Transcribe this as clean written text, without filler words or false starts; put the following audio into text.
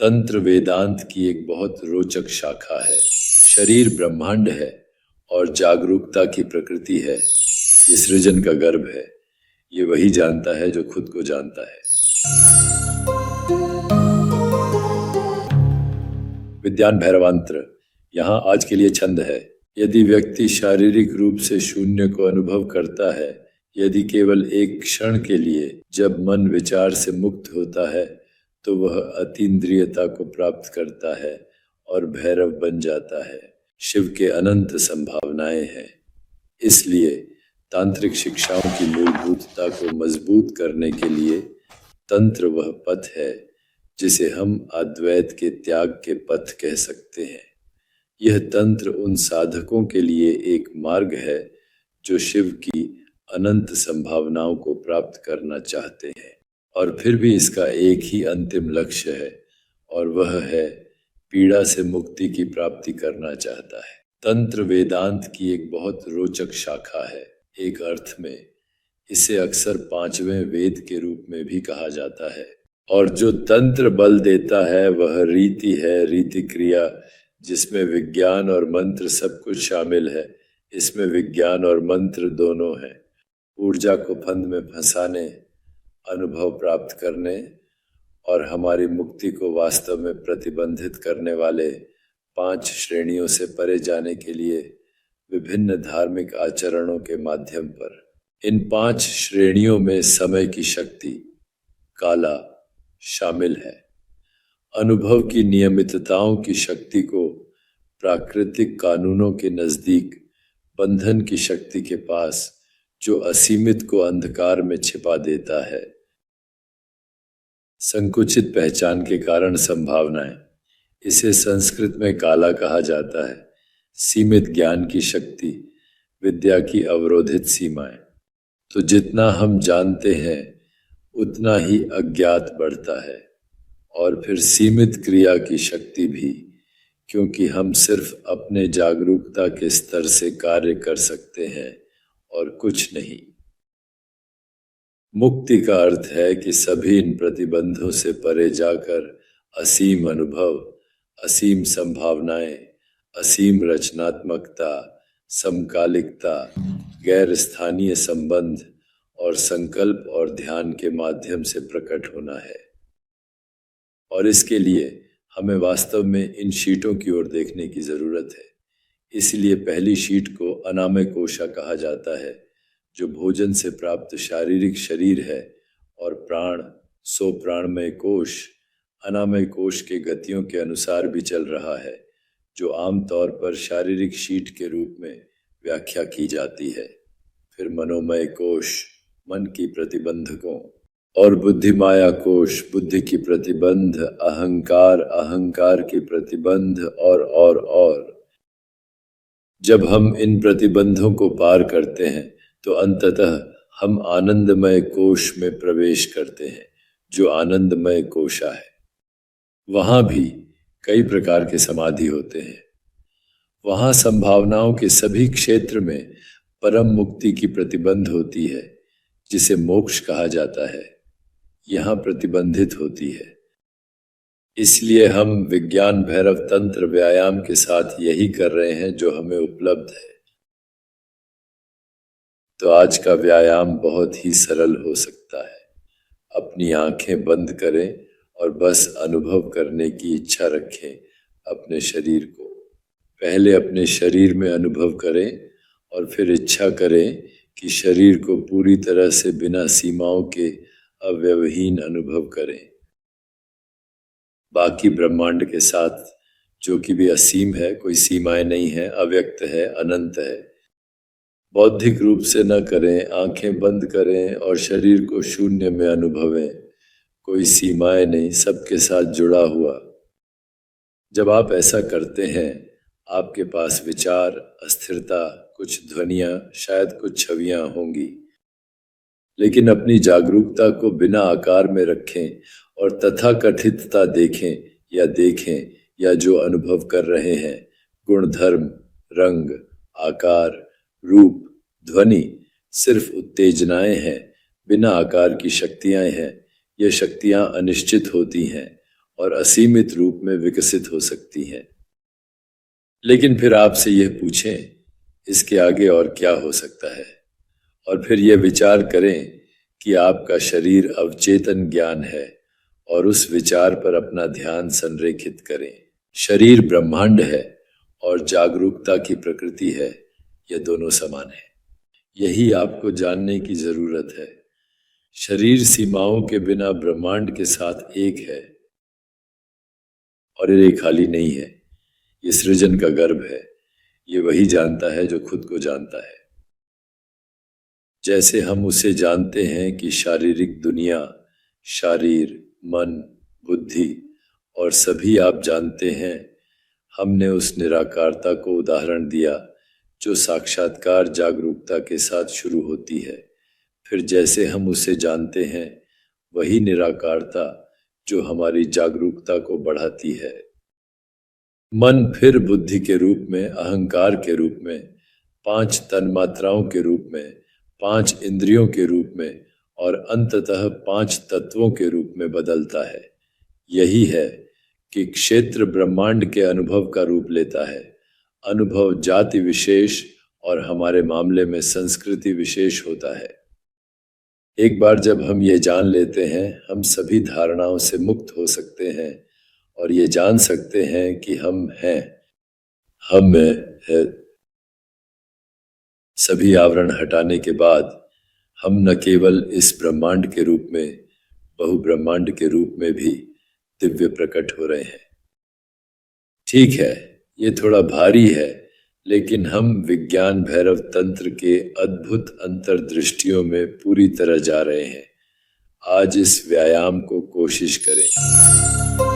तंत्र वेदांत की एक बहुत रोचक शाखा है। शरीर ब्रह्मांड है और जागरूकता की प्रकृति है। ये सृजन का गर्भ है। ये वही जानता है जो खुद को जानता है। विज्ञान भैरवांत्र यहाँ आज के लिए छंद है। यदि व्यक्ति शारीरिक रूप से शून्य को अनुभव करता है, यदि केवल एक क्षण के लिए जब मन विचार से मुक्त होता है तो वह अतीन्द्रियता को प्राप्त करता है और भैरव बन जाता है। शिव के अनंत संभावनाएं हैं। इसलिए तांत्रिक शिक्षाओं की मूलभूतता को मजबूत करने के लिए तंत्र वह पथ है जिसे हम अद्वैत के त्याग के पथ कह सकते हैं। यह तंत्र उन साधकों के लिए एक मार्ग है जो शिव की अनंत संभावनाओं को प्राप्त करना चाहते हैं और फिर भी इसका एक ही अंतिम लक्ष्य है और वह है पीड़ा से मुक्ति की प्राप्ति करना चाहता है। तंत्र वेदांत की एक बहुत रोचक शाखा है। एक अर्थ में इसे अक्सर पांचवें वेद के रूप में भी कहा जाता है। और जो तंत्र बल देता है वह रीति है, रीति क्रिया, जिसमें विज्ञान और मंत्र सब कुछ शामिल है। इसमें विज्ञान और मंत्र दोनों हैं। ऊर्जा को फंद में फंसाने, अनुभव प्राप्त करने और हमारी मुक्ति को वास्तव में प्रतिबंधित करने वाले 5 श्रेणियों से परे जाने के लिए विभिन्न धार्मिक आचरणों के माध्यम पर। इन 5 श्रेणियों में समय की शक्ति, काला, शामिल है। अनुभव की नियमितताओं की शक्ति को प्राकृतिक कानूनों के नजदीक, बंधन की शक्ति के पास, जो असीमित को अंधकार में छिपा देता है। संकुचित पहचान के कारण संभावनाएं, इसे संस्कृत में काला कहा जाता है। सीमित ज्ञान की शक्ति, विद्या की अवरोधित सीमाएं। तो जितना हम जानते हैं उतना ही अज्ञात बढ़ता है। और फिर सीमित क्रिया की शक्ति भी, क्योंकि हम सिर्फ अपने जागरूकता के स्तर से कार्य कर सकते हैं और कुछ नहीं। मुक्ति का अर्थ है कि सभी इन प्रतिबंधों से परे जाकर असीम अनुभव, असीम संभावनाएं, असीम रचनात्मकता, समकालिकता, गैर स्थानीय संबंध और संकल्प और ध्यान के माध्यम से प्रकट होना है। और इसके लिए हमें वास्तव में इन शीटों की ओर देखने की जरूरत है। इसलिए पहली शीट को अनामय कोशा कहा जाता है, जो भोजन से प्राप्त शारीरिक शरीर है, और प्राण, सो प्राणमय कोश, अनामय कोश के गतियों के अनुसार भी चल रहा है, जो आमतौर पर शारीरिक शीट के रूप में व्याख्या की जाती है। फिर मनोमय कोश, मन की प्रतिबंधकों, और बुद्धिमाया कोश, बुद्धि की प्रतिबंध, अहंकार, अहंकार की प्रतिबंध, और जब हम इन प्रतिबंधों को पार करते हैं तो अंततः हम आनंदमय कोश में प्रवेश करते हैं, जो आनंदमय कोशा है। वहाँ भी कई प्रकार के समाधि होते हैं। वहाँ संभावनाओं के सभी क्षेत्र में परम मुक्ति की प्रतिबंध होती है, जिसे मोक्ष कहा जाता है। यहाँ प्रतिबंधित होती है। इसलिए हम विज्ञान भैरव तंत्र व्यायाम के साथ यही कर रहे हैं जो हमें उपलब्ध है। तो आज का व्यायाम बहुत ही सरल हो सकता है। अपनी आंखें बंद करें और बस अनुभव करने की इच्छा रखें अपने शरीर को। पहले अपने शरीर में अनुभव करें और फिर इच्छा करें कि शरीर को पूरी तरह से बिना सीमाओं के अव्यवहीन अनुभव करें। बाकी ब्रह्मांड के साथ, जो कि भी असीम है, कोई सीमाएं नहीं है, अव्यक्त है, अनंत है। बौद्धिक रूप से न करें, आंखें बंद करें और शरीर को शून्य में अनुभवें। कोई सीमाएं नहीं, सबके साथ जुड़ा हुआ। जब आप ऐसा करते हैं, आपके पास विचार, अस्थिरता, कुछ ध्वनियां, शायद कुछ छवियां होंगी, लेकिन अपनी जागरूकता को बिना आकार में रखें और तथाकथितता देखें या जो अनुभव कर रहे हैं, गुण, धर्म, रंग, आकार, रूप, ध्वनि सिर्फ उत्तेजनाएं हैं, बिना आकार की शक्तियां हैं। ये शक्तियां अनिश्चित होती हैं और असीमित रूप में विकसित हो सकती हैं। लेकिन फिर आपसे यह पूछें, इसके आगे और क्या हो सकता है, और फिर यह विचार करें कि आपका शरीर अवचेतन ज्ञान है और उस विचार पर अपना ध्यान संरेखित करें। शरीर ब्रह्मांड है और जागरूकता की प्रकृति है, यह दोनों समान है। यही आपको जानने की जरूरत है। शरीर सीमाओं के बिना ब्रह्मांड के साथ एक है और ये खाली नहीं है। ये सृजन का गर्भ है। ये वही जानता है जो खुद को जानता है। जैसे हम उसे जानते हैं कि शारीरिक दुनिया, शारीर, मन, बुद्धि और सभी आप जानते हैं, हमने उस निराकारता को उदाहरण दिया जो साक्षात्कार जागरूकता के साथ शुरू होती है। फिर जैसे हम उसे जानते हैं, वही निराकारता जो हमारी जागरूकता को बढ़ाती है। मन फिर बुद्धि के रूप में, अहंकार के रूप में, 5 तन्मात्राओं के रूप में, 5 इंद्रियों के रूप में और अंततः 5 तत्वों के रूप में बदलता है। यही है कि क्षेत्र ब्रह्मांड के अनुभव का रूप लेता है। अनुभव जाति विशेष और हमारे मामले में संस्कृति विशेष होता है। एक बार जब हम ये जान लेते हैं, हम सभी धारणाओं से मुक्त हो सकते हैं और ये जान सकते हैं कि हम हैं, हम में है। सभी आवरण हटाने के बाद हम न केवल इस ब्रह्मांड के रूप में, बहु ब्रह्मांड के रूप में भी दिव्य प्रकट हो रहे हैं। ठीक है, ये थोड़ा भारी है, लेकिन हम विज्ञान भैरव तंत्र के अद्भुत अंतर्दृष्टियों में पूरी तरह जा रहे हैं। आज इस व्यायाम को कोशिश करें।